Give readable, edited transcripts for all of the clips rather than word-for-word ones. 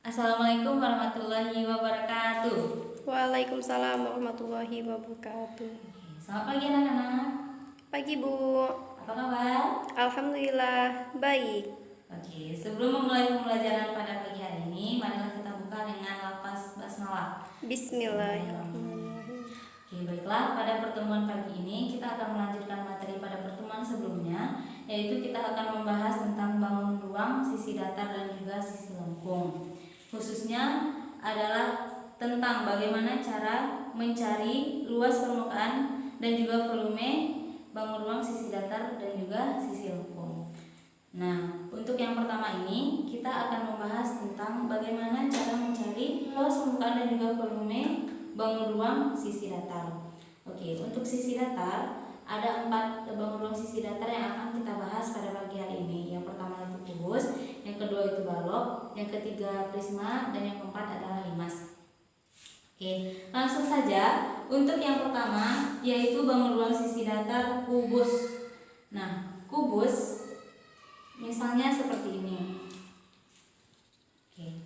Assalamualaikum warahmatullahi wabarakatuh. Waalaikumsalam warahmatullahi wabarakatuh. Selamat pagi anak-anak. Pagi Bu. Apa kabar? Alhamdulillah baik. Oke, sebelum memulai pembelajaran pada pagi hari ini, marilah kita buka dengan lafaz basmalah. Bismillahirrahmanirrahim. Oke, baiklah, pada pertemuan pagi ini kita akan melanjutkan materi pada pertemuan sebelumnya, yaitu kita akan membahas tentang bangun ruang, sisi datar dan juga sisi lengkung. Khususnya adalah tentang bagaimana cara mencari luas permukaan dan juga volume bangun ruang, sisi datar dan juga sisi lengkung. Nah, untuk yang pertama ini kita akan membahas tentang bagaimana cara mencari luas permukaan dan juga volume bangun ruang, sisi datar. Oke, untuk sisi datar ada 4 bangun ruang sisi datar yang akan kita bahas pada pagi hari ini. Yang pertama itu kubus, yang kedua itu balok, yang ketiga prisma, dan yang keempat adalah limas. Oke, langsung saja untuk yang pertama yaitu bangun ruang sisi datar kubus. Nah, kubus misalnya seperti ini. Oke.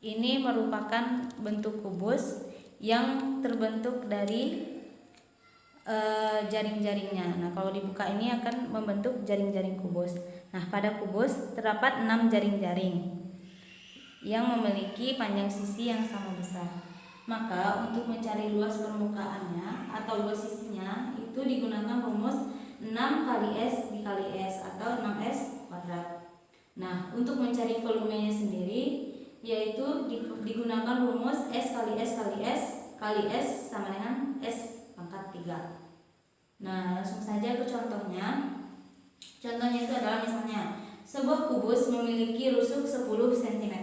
Ini merupakan bentuk kubus yang terbentuk dari jaring-jaringnya. Nah, kalau dibuka ini akan membentuk jaring-jaring kubus. Nah, pada kubus terdapat 6 jaring-jaring yang memiliki panjang sisi yang sama besar. Maka untuk mencari luas permukaannya atau luas sisinya itu digunakan rumus 6 kali S dikali S atau 6S kuadrat. Nah, untuk mencari volumenya sendiri yaitu digunakan rumus S kali S kali S kali S sama dengan S pangkat 3. Nah, langsung saja ke contohnya. Contohnya itu adalah misalnya sebuah kubus memiliki rusuk 10 cm.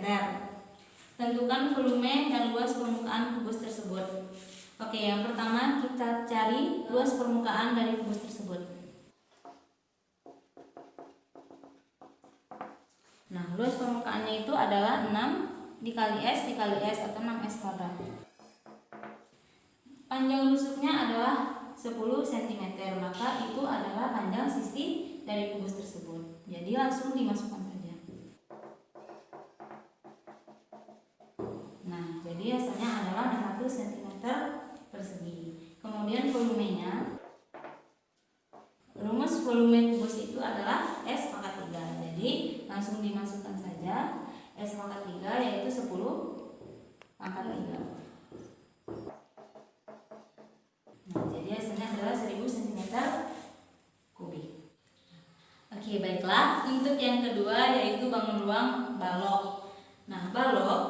Tentukan volume dan luas permukaan kubus tersebut. Oke, yang pertama kita cari luas permukaan dari kubus tersebut. Nah, luas permukaannya itu adalah 6 dikali S atau 6S kuadrat. Panjang rusuknya adalah 10 cm, maka itu adalah panjang sisi dari kubus tersebut. Jadi langsung dimasukkan saja. Nah, jadi hasilnya adalah 600 cm persegi. Kemudian volumenya, rumus volume kubus itu adalah S pangkat 3. Jadi langsung dimasukkan saja S pangkat 3 yaitu 10 pangkat 3. Nah, jadi hasilnya adalah 1000 cm kubik. Oke, baiklah. Untuk yang kedua yaitu bangun ruang balok. Nah, balok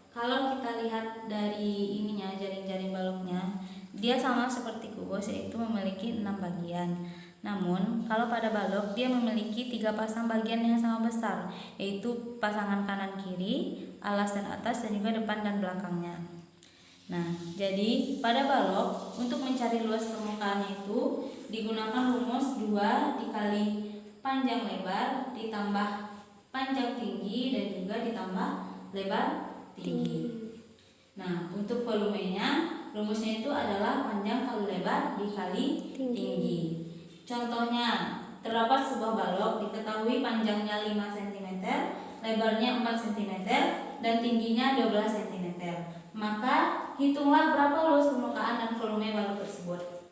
kalau kita lihat dari ininya, jaring-jaring baloknya, dia sama seperti kubus yaitu memiliki 6 bagian. Namun, kalau pada balok dia memiliki 3 pasang bagian yang sama besar, yaitu pasangan kanan kiri, alas dan atas, dan juga depan dan belakangnya. Nah, jadi pada balok untuk mencari luas permukaannya itu digunakan rumus 2 dikali panjang lebar ditambah panjang tinggi dan juga ditambah lebar tinggi. Nah, untuk volumenya rumusnya itu adalah panjang kali lebar dikali tinggi. Contohnya, terdapat sebuah balok diketahui panjangnya 5 cm, lebarnya 4 cm, dan tingginya 12 cm. Maka hitunglah berapa luas permukaan dan volume balok tersebut.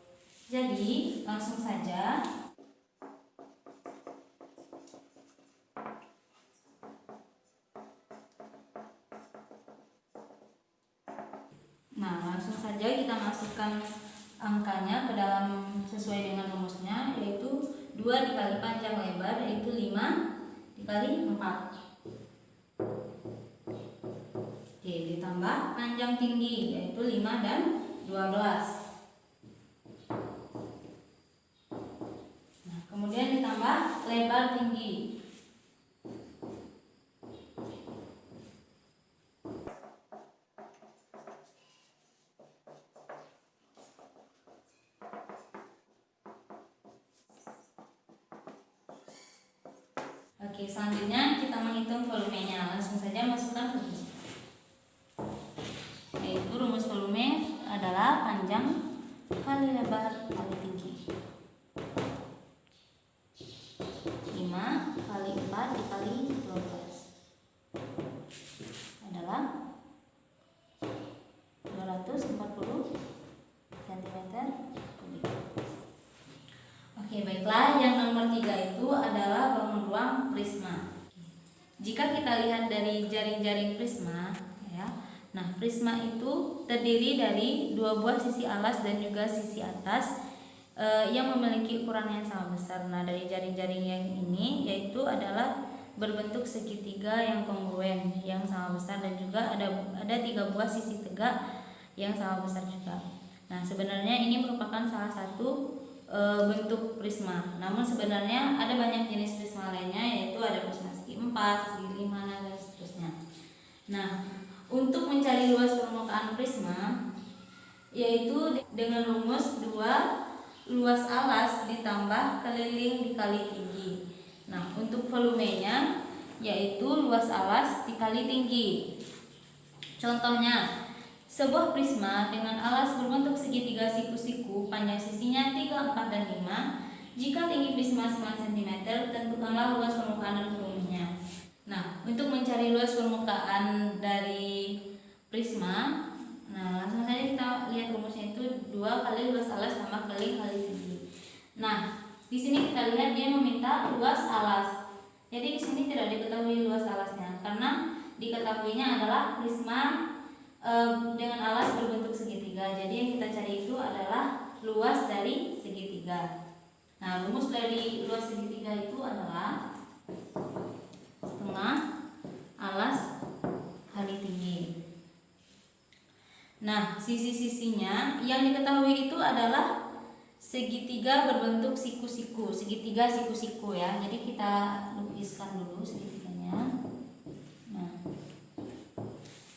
Jadi langsung saja. Nah, langsung saja kita masukkan angkanya ke dalam sesuai dengan rumusnya, yaitu 2 dikali panjang lebar yaitu 5 dikali 4. Oke, ditambah panjang tinggi yaitu 5 dan 12. Nah, kemudian ditambah lebar tinggi. Oke, selanjutnya kita menghitung volumenya. Langsung saja masukkan rumus. Yaitu rumus volume adalah panjang kali lebar kali tinggi. 5 kali 4 dikali 12 adalah 240 cm kubik. Oke, baiklah, yang nomor 3 itu adalah bangun ruang prisma. Jika kita lihat dari jaring-jaring prisma, ya, nah prisma itu terdiri dari 2 buah sisi alas dan juga sisi atas yang memiliki ukuran yang sama besar. Nah, dari jaring-jaring yang ini yaitu adalah berbentuk segitiga yang kongruen yang sama besar, dan juga ada 3 buah sisi tegak yang sama besar juga. Nah, sebenarnya ini merupakan salah satu bentuk prisma. Namun sebenarnya ada banyak jenis prisma lainnya, yaitu ada prisma segi 4, segi 5, dan seterusnya. Nah, untuk mencari luas permukaan prisma yaitu dengan rumus 2 luas alas ditambah keliling dikali tinggi. Nah, untuk volumenya yaitu luas alas dikali tinggi. Contohnya, sebuah prisma dengan alas berbentuk segitiga siku-siku, panjang sisinya 3, 4, dan 5. Jika tinggi prisma 9 cm, tentukanlah luas permukaan dan volumenya. Nah, untuk mencari luas permukaan dari prisma, nah langsung saja kita lihat rumusnya, itu 2 kali luas alas tambah keliling kali tinggi. Nah, di sini kita lihat dia meminta luas alas. Jadi di sini tidak diketahui luas alasnya, karena diketahuinya adalah prisma dengan alas berbentuk segitiga. Jadi yang kita cari itu adalah luas dari segitiga. Nah, rumus dari luas segitiga itu adalah setengah alas kali tinggi. Nah, sisi-sisinya yang diketahui itu adalah segitiga berbentuk siku-siku, segitiga siku-siku ya. Jadi kita lukiskan dulu segitiganya. Nah,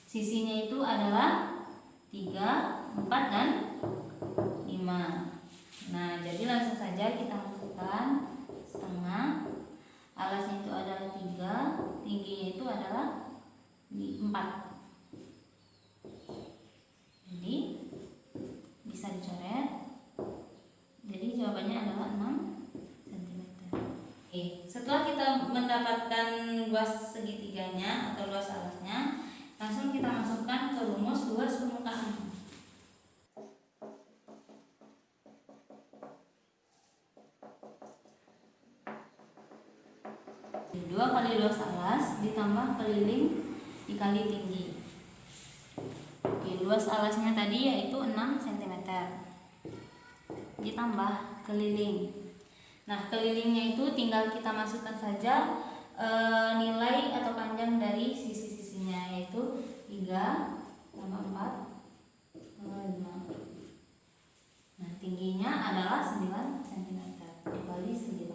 sisinya itu adalah 3, 4, dan 5. Nah, jadi langsung saja kita masukkan setengah. Alasnya itu adalah 3, tingginya itu adalah 4. Jadi bisa dicoret. Jadi jawabannya adalah 6 cm. Oke, setelah kita mendapatkan luas segitiganya atau luas alasnya, langsung kita masukkan ke rumus luas permukaan. 2 kali luas alas ditambah keliling dikali tinggi. Oke, luas alasnya tadi yaitu 6 cm ditambah keliling. Nah, kelilingnya itu tinggal kita masukkan saja nilai atau panjang dari sisi-sisinya, yaitu 3 tambah 4 tambah 5. Nah, tingginya adalah 9 cm dikali 9.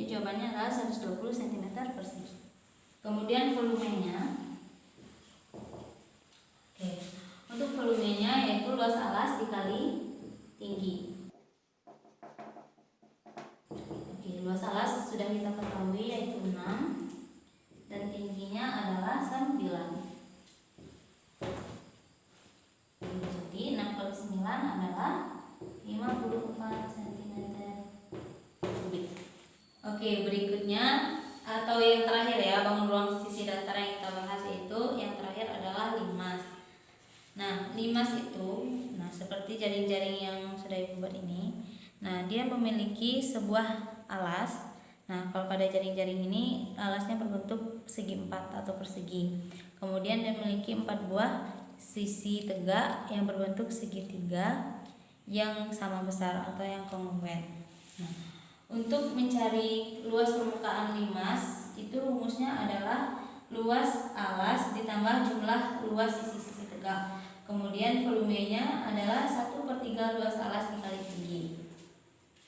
Jawabannya adalah 120 cm persegi. Kemudian volumenya. Oke, untuk volumenya yaitu luas alas dikali tinggi. Oke, luas alas sudah kita ketahui yaitu 6 dan tingginya adalah 9. Jadi 6 kali 9 adalah 54 cm kubik. Oke, berikutnya atau yang terakhir ya, bangun ruang sisi datar yang kita bahas itu yang terakhir adalah limas. Nah, limas itu, nah seperti jaring-jaring yang sudah Ibu buat ini. Nah, dia memiliki sebuah alas. Nah, kalau pada jaring-jaring ini alasnya berbentuk segi 4 atau persegi. Kemudian dia memiliki 4 buah sisi tegak yang berbentuk segitiga yang sama besar atau yang kongruen. Nah, untuk mencari luas permukaan limas itu rumusnya adalah luas alas ditambah jumlah luas sisi-sisi tegak. Kemudian volumenya adalah 1/3 luas alas dikali tinggi.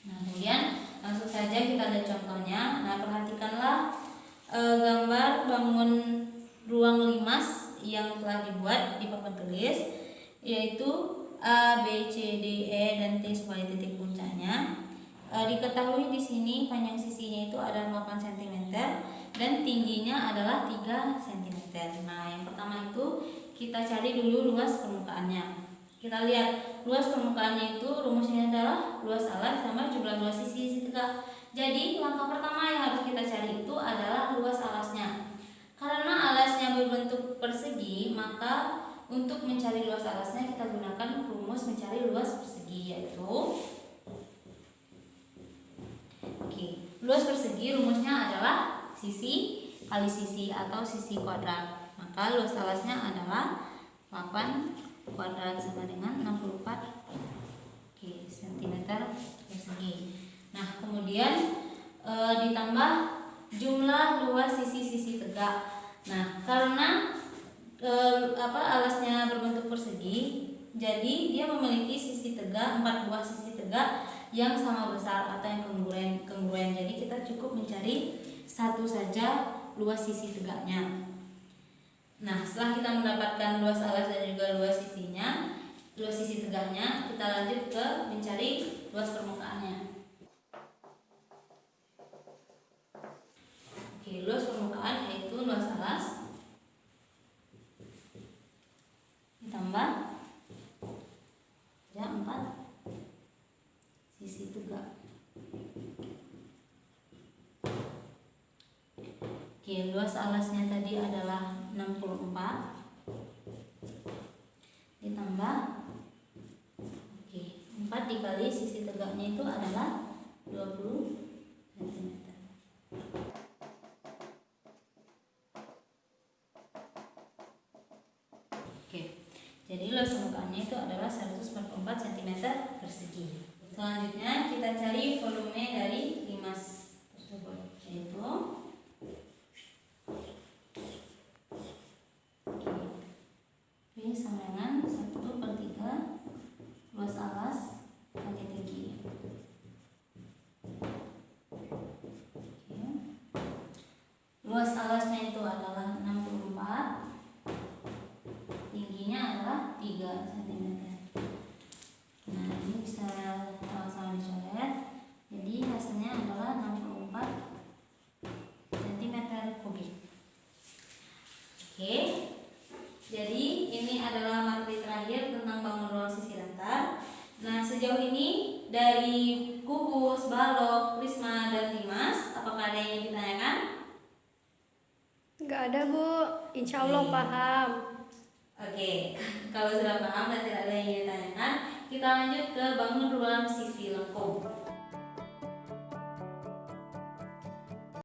Nah, kemudian langsung saja kita lihat contohnya. Nah, perhatikanlah gambar bangun ruang limas yang telah dibuat di papan tulis, yaitu A, B, C, D, E, dan T sebagai titik puncaknya. Diketahui di sini panjang sisinya itu ada 8 cm dan tingginya adalah 3 cm. Nah, yang pertama itu kita cari dulu luas permukaannya. Kita lihat luas permukaannya itu rumusnya adalah luas alas sama jumlah luas sisi tegak. Jadi langkah pertama yang harus kita cari itu adalah luas alasnya. Karena alasnya berbentuk persegi, maka untuk mencari luas alasnya kita gunakan rumus mencari luas persegi, yaitu luas persegi rumusnya adalah sisi kali sisi atau sisi kuadrat. Maka luas alasnya adalah 8 kuadrat sama dengan 64 cm persegi. Nah, kemudian ditambah jumlah luas sisi-sisi tegak. Nah, karena alasnya berbentuk persegi, jadi dia memiliki sisi tegak, 4 buah sisi tegak yang sama besar atau yang kongruen. Jadi kita cukup mencari satu saja luas sisi tegaknya. Nah, setelah kita mendapatkan luas alas dan juga luas sisi tegaknya, kita lanjut ke mencari luas permukaannya. Luas permukaan yaitu luas alas ditambah 4 sisi tegak. Luas alasnya tadi adalah 64 ditambah 4 dikali sisi tegaknya itu adalah 20 cm. Jadi luas permukaannya itu adalah 144 cm persegi. Selanjutnya kita cari volume dari limas tersebut, yaitu V sama dengan 1/3 luas alas kali tinggi. Luas alasnya itu adalah 64, tingginya adalah 3 cm. Nah, ini bisa sama-sama dicoret. Jadi hasilnya adalah 64 cm kubik. Jadi ini adalah materi terakhir tentang bangun ruang sisi datar. Nah, sejauh ini dari kubus, balok, prisma, dan limas, apakah ada yang ingin ditanyakan? Nggak ada, Bu. Insya Allah paham. Kalau sudah paham dan tidak ada yang ingin ditanyakan, kita lanjut ke bangun ruang sisi lengkung.